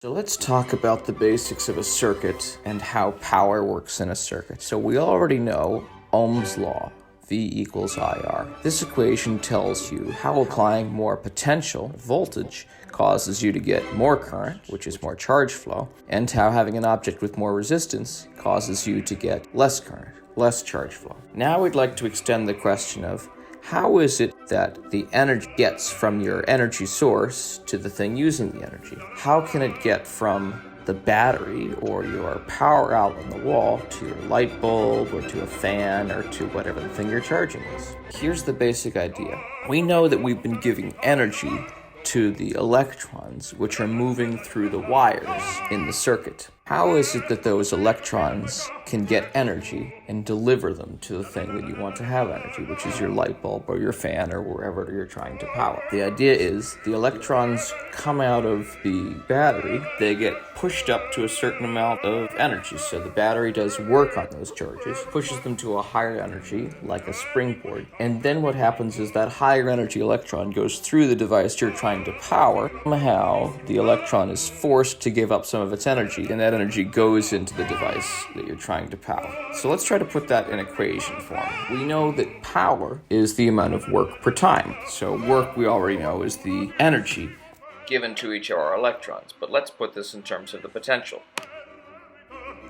So let's talk about the basics of a circuit and how power works in a circuit. So we already know Ohm's Law, V equals IR. This equation tells you how applying more potential, voltage, causes you to get more current, which is more charge flow, and how having an object with more resistance causes you to get less current, less charge flow. Now we'd like to extend the question of how is it that the energy gets from your energy source to the thing using the energy? How can it get from the battery or your power outlet on the wall to your light bulb or to a fan or to whatever the thing you're charging is? Here's the basic idea. We know that we've been giving energy to the electrons which are moving through the wires in the circuit. How is it that those electrons can get energy and deliver them to the thing that you want to have energy, which is your light bulb or your fan or wherever you're trying to power? The idea is the electrons come out of the battery, they get pushed up to a certain amount of energy. So the battery does work on those charges, pushes them to a higher energy, like a springboard. And then what happens is that higher energy electron goes through the device you're trying to power. Somehow the electron is forced to give up some of its energy, and that energy goes into the device that you're trying to power. So let's try to put that in equation form. We know that power is the amount of work per time. So work, we already know, is the energy given to each of our electrons. But let's put this in terms of the potential.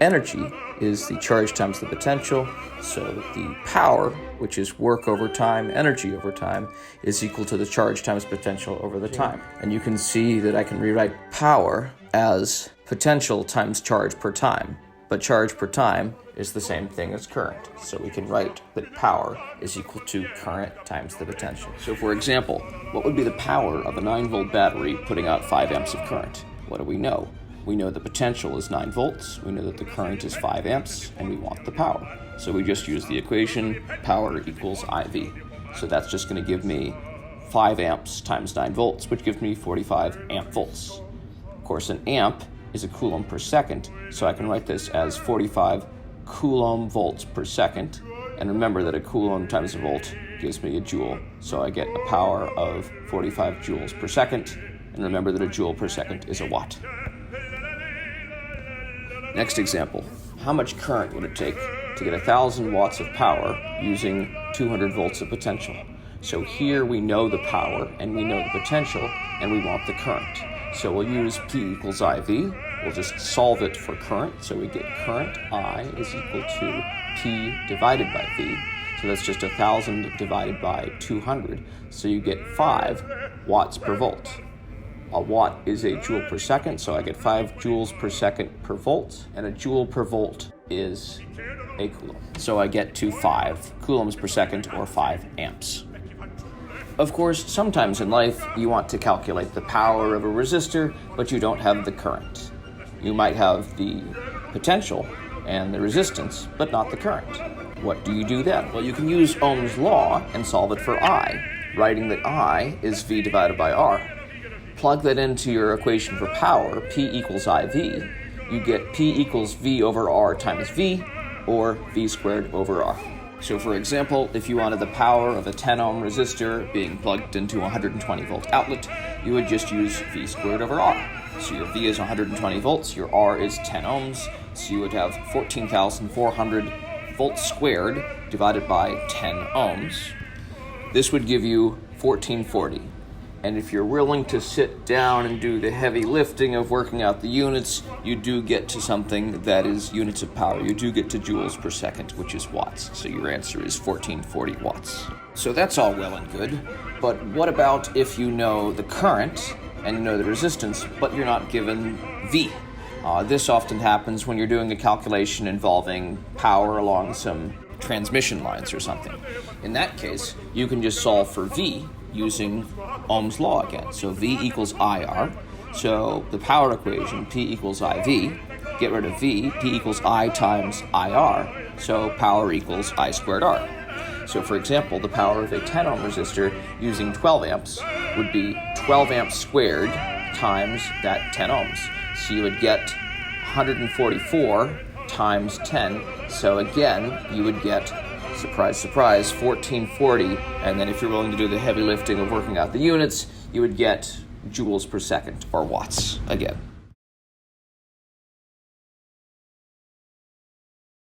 Energy is the charge times the potential, so the power, which is work over time, energy over time, is equal to the charge times potential over the time. And you can see that I can rewrite power as potential times charge per time, but charge per time is the same thing as current. So we can write that power is equal to current times the potential. So for example, what would be the power of a 9-volt battery putting out 5 amps of current? What do we know? We know the potential is 9 volts, we know that the current is 5 amps, and we want the power. So we just use the equation, power equals IV. So that's just going to give me 5 amps times 9 volts, which gives me 45 amp volts. Of course, an amp is a coulomb per second, so I can write this as 45 coulomb volts per second. And remember that a coulomb times a volt gives me a joule, so I get a power of 45 joules per second. And remember that a joule per second is a watt. Next example, how much current would it take to get 1,000 watts of power using 200 volts of potential? So here we know the power and we know the potential and we want the current. So we'll use P equals IV. We'll just solve it for current. So we get current I is equal to P divided by V. So that's just 1,000 divided by 200. So you get 5 watts per volt. A watt is a joule per second, so I get 5 joules per second per volt, and a joule per volt is a coulomb. So I get to 5 coulombs per second, or 5 amps. Of course, sometimes in life, you want to calculate the power of a resistor, but you don't have the current. You might have the potential and the resistance, but not the current. What do you do then? Well, you can use Ohm's Law and solve it for I, writing that I is V divided by R. Plug that into your equation for power, P equals IV. You get P equals V over R times V, or V squared over R. So for example, if you wanted the power of a 10 ohm resistor being plugged into a 120 volt outlet, you would just use V squared over R. So your V is 120 volts, your R is 10 ohms, so you would have 14,400 volts squared divided by 10 ohms. This would give you 1440. And if you're willing to sit down and do the heavy lifting of working out the units, you do get to something that is units of power. You do get to joules per second, which is watts. So your answer is 1440 watts. So that's all well and good. But what about if you know the current and you know the resistance, but you're not given V? This often happens when you're doing a calculation involving power along some transmission lines or something. In that case, you can just solve for V using Ohm's Law again. So V equals IR. So the power equation, P equals IV. Get rid of V, P equals I times IR. So power equals I squared R. So for example, the power of a 10 ohm resistor using 12 amps would be 12 amps squared times that 10 ohms. So you would get 144 times 10. So again, you would get, surprise, surprise, 1440, and then if you're willing to do the heavy lifting of working out the units, you would get joules per second, or watts, again.